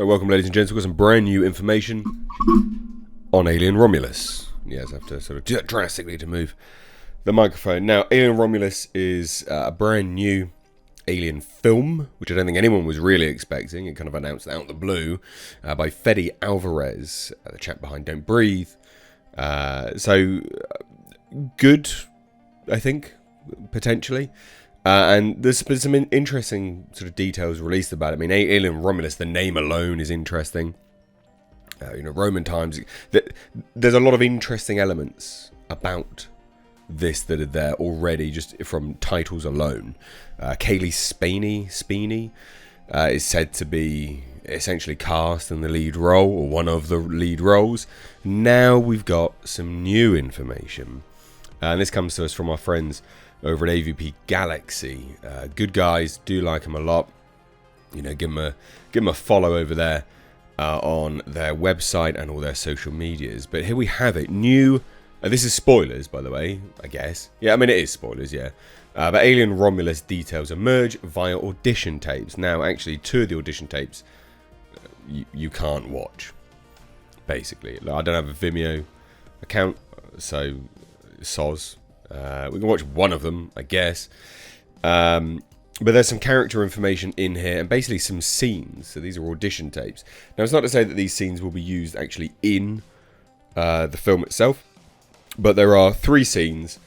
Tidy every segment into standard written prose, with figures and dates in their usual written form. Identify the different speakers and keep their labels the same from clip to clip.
Speaker 1: Welcome, ladies and gents. We've got some brand new information on Alien Romulus. Yes, I have to sort of do that drastically to move the microphone. Now, Alien Romulus is a brand new Alien film, which I don't think anyone was really expecting. It kind of announced out of the blue by Fede Alvarez, the chap behind Don't Breathe. So, good, I think, potentially. And there's been some interesting sort of details released about it. I mean, Alien Romulus, the name alone is interesting. Roman times. There's a lot of interesting elements about this that are there already, just from titles alone. Kaylee Speeney is said to be essentially cast in the lead role, or one of the lead roles. Now we've got some new information. And this comes to us from our friends over at AVP Galaxy. Good guys, do like them a lot. Give them a follow over there on their website and all their social medias. But here we have it, new. This is spoilers, by the way, I guess. Yeah, I mean it is spoilers, yeah. But Alien Romulus details emerge via audition tapes. Now, actually, two of the audition tapes you can't watch. Basically, I don't have a Vimeo account, so soz. We can watch one of them, I guess. But there's some character information in here and basically some scenes. So these are audition tapes. Now, it's not to say that these scenes will be used actually in the film itself, but there are 3 scenes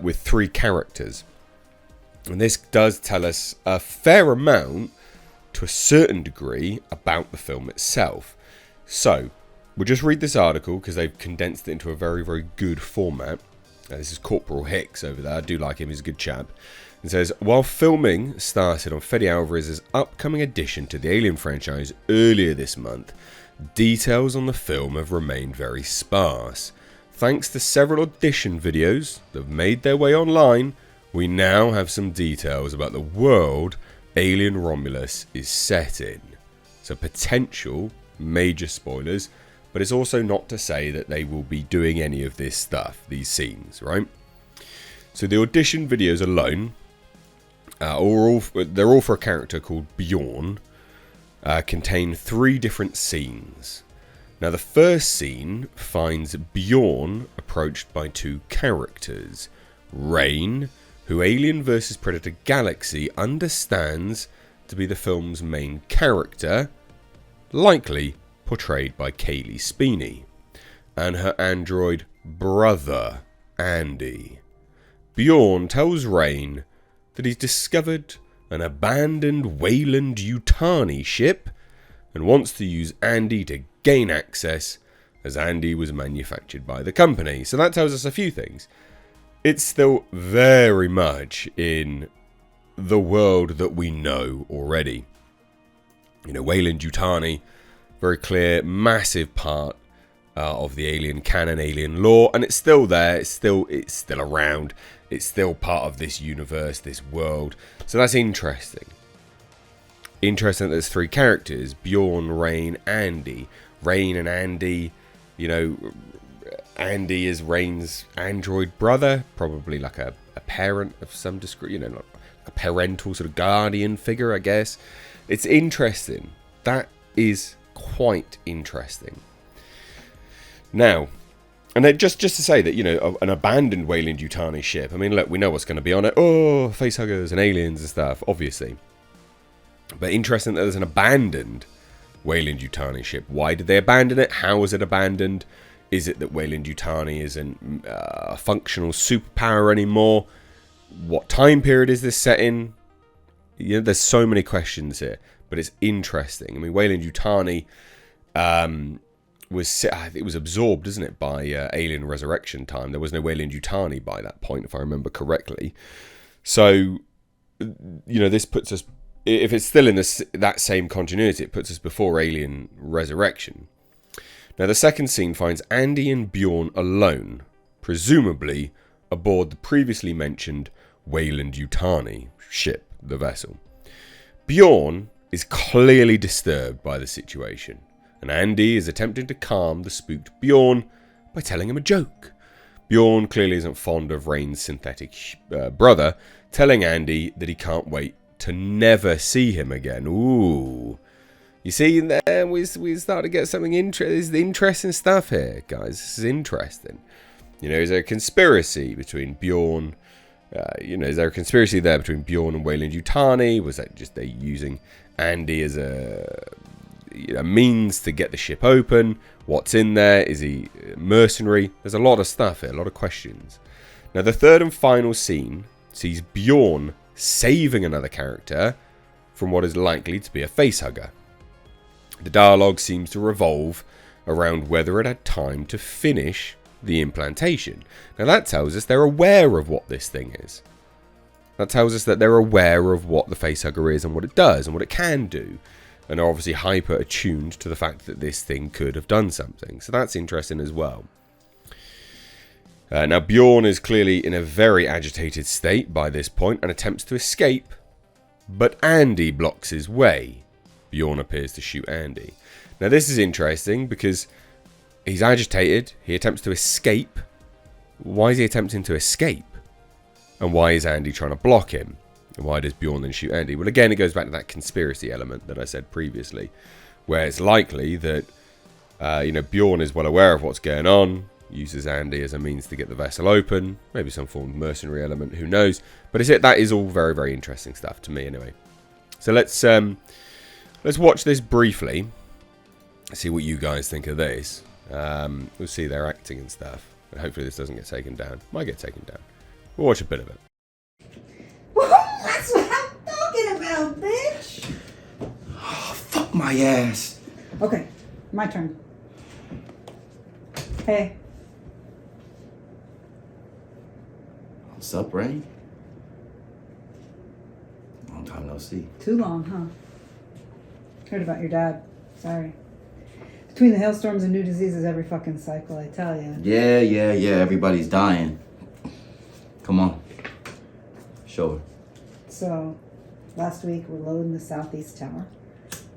Speaker 1: with 3 characters. And this does tell us a fair amount, to a certain degree, about the film itself. So, we'll just read this article because they've condensed it into a very, very good format. This is Corporal Hicks over there. I do like him. He's a good chap. It says, while filming started on Fede Alvarez's upcoming addition to the Alien franchise earlier this month, details on the film have remained very sparse. Thanks to several audition videos that have made their way online, we now have some details about the world Alien Romulus is set in. So potential major spoilers, but it's also not to say that they will be doing any of this stuff, these scenes, right? So the audition videos alone, they're all for a character called Bjorn, contain 3 different scenes. Now the first scene finds Bjorn approached by 2 characters. Rain, who Alien vs Predator Galaxy understands to be the film's main character, likely portrayed by Kaylee Speeney, and her android brother, Andy. Bjorn tells Rain that he's discovered an abandoned Weyland-Yutani ship and wants to use Andy to gain access, as Andy was manufactured by the company. So that tells us a few things. It's still very much in the world that we know already. Weyland-Yutani, very clear, massive part of the Alien canon, Alien lore, and it's still there. It's still around. It's still part of this universe, this world. So that's interesting. Interesting that there's 3 characters: Bjorn, Rain, Andy. Rain and Andy. Andy is Rain's android brother, probably like a parent of some degree. Like a parental sort of guardian figure, I guess. It's interesting. That is quite interesting. Now, and just to say that, an abandoned Weyland-Yutani ship. I mean, look, we know what's going to be on it. Oh, facehuggers and aliens and stuff, obviously. But interesting that there's an abandoned Weyland-Yutani ship. Why did they abandon it? How was it abandoned? Is it that Weyland-Yutani isn't a functional superpower anymore? What time period is this set in? There's so many questions here, but it's interesting. I mean, Weyland-Yutani it was absorbed, isn't it, by Alien Resurrection time. There was no Weyland-Yutani by that point, if I remember correctly. So, this puts us, if it's still in that same continuity, it puts us before Alien Resurrection. Now, the second scene finds Andy and Bjorn alone, presumably aboard the previously mentioned Weyland-Yutani ship, the vessel. Bjorn is clearly disturbed by the situation, and Andy is attempting to calm the spooked Bjorn by telling him a joke. Bjorn clearly isn't fond of Rain's synthetic brother, telling Andy that he can't wait to never see him again. Ooh. You see, there we start to get something interesting stuff here, guys. This is interesting. You know, is there a conspiracy between Bjorn? Is there a conspiracy there between Bjorn and Weyland-Yutani? Was that just they using Andy as a means to get the ship open? What's in there? Is he mercenary? There's a lot of stuff here, a lot of questions. Now, the third and final scene sees Bjorn saving another character from what is likely to be a facehugger. The dialogue seems to revolve around whether it had time to finish the implantation. Now that tells us they're aware of what this thing is. That tells us that they're aware of what the facehugger is and what it does and what it can do. And are obviously hyper attuned to the fact that this thing could have done something. So that's interesting as well. Now Bjorn is clearly in a very agitated state by this point and attempts to escape. But Andy blocks his way. Bjorn appears to shoot Andy. Now this is interesting because he's agitated. He attempts to escape. Why is he attempting to escape? And why is Andy trying to block him? And why does Bjorn then shoot Andy? Well, again, it goes back to that conspiracy element that I said previously, where it's likely that Bjorn is well aware of what's going on, uses Andy as a means to get the vessel open, maybe some form of mercenary element, who knows? But that is all very, very interesting stuff to me, anyway. So let's watch this briefly. See what you guys think of this. We'll see their acting and stuff. And hopefully this doesn't get taken down. Might get taken down. We'll watch a bit of it.
Speaker 2: That's what I'm talking about, bitch!
Speaker 3: Oh, fuck my ass.
Speaker 2: Okay, my turn. Hey.
Speaker 3: What's up, Rain? Long time no see.
Speaker 2: Too long, huh? Heard about your dad. Sorry. Between the hailstorms and new diseases every fucking cycle, I tell you.
Speaker 3: Yeah, everybody's dying. Come on. Show her.
Speaker 2: So, last week we're loading the southeast tower.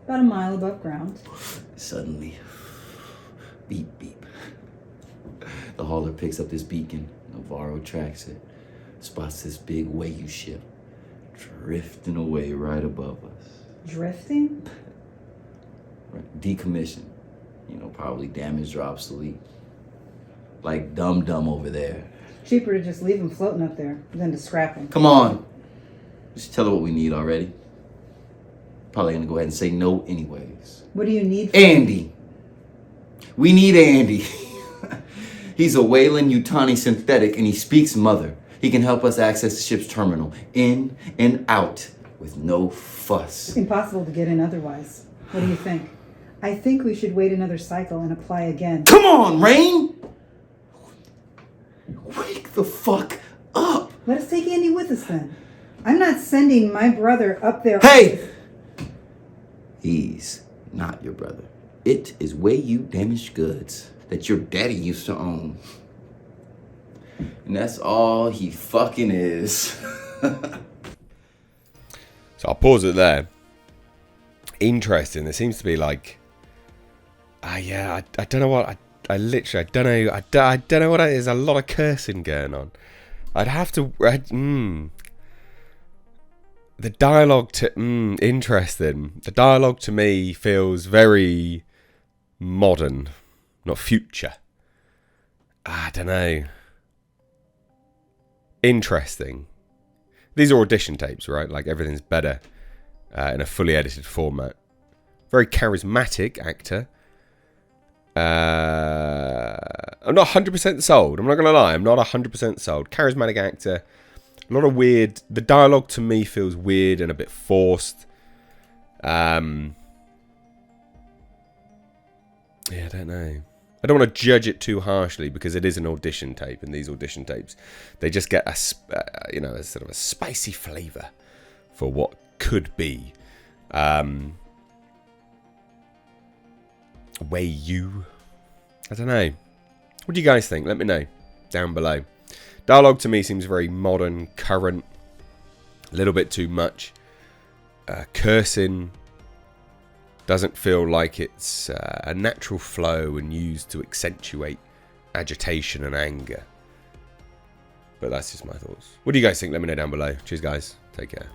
Speaker 2: About a mile above ground.
Speaker 3: Suddenly, beep, beep. The hauler picks up this beacon. Navarro tracks it. Spots this big Weyland ship drifting away right above us.
Speaker 2: Drifting?
Speaker 3: Right. Decommissioned. Probably damaged or obsolete. Like Dum-Dum over there.
Speaker 2: Cheaper to just leave him floating up there than to scrap him.
Speaker 3: Come on. Just tell her what we need already. Probably gonna go ahead and say no anyways.
Speaker 2: What do you need?
Speaker 3: Andy. We need Andy. He's a Weyland-Yutani synthetic and he speaks mother. He can help us access the ship's terminal in and out with no fuss.
Speaker 2: It's impossible to get in otherwise. What do you think? I think we should wait another cycle and apply again.
Speaker 3: Come on, Rain! Wake the fuck up!
Speaker 2: Let us take Andy with us then. I'm not sending my brother up there.
Speaker 3: Hey! He's not your brother. It is Weyland damaged goods that your daddy used to own. And that's all he fucking is.
Speaker 1: So I'll pause it there. Interesting. There seems to be like... I don't know what... I literally don't know. I don't know what it is. A lot of cursing going on. I'd have to... The dialogue to... interesting. The dialogue to me feels very modern. Not future. I don't know. Interesting. These are audition tapes, right? Like everything's better in a fully edited format. Very charismatic actor. I'm not 100% sold. I'm not going to lie. I'm not 100% sold. Charismatic actor. A lot of weird... The dialogue to me feels weird and a bit forced. Yeah, I don't know. I don't want to judge it too harshly because it is an audition tape, and these audition tapes, they just get a sort of a spicy flavour for what could be. I don't know. What do you guys think? Let me know down below. Dialogue to me seems very modern, current, a little bit too much. Cursing doesn't feel like it's a natural flow and used to accentuate agitation and anger. But that's just my thoughts. What do you guys think? Let me know down below. Cheers, guys. Take care.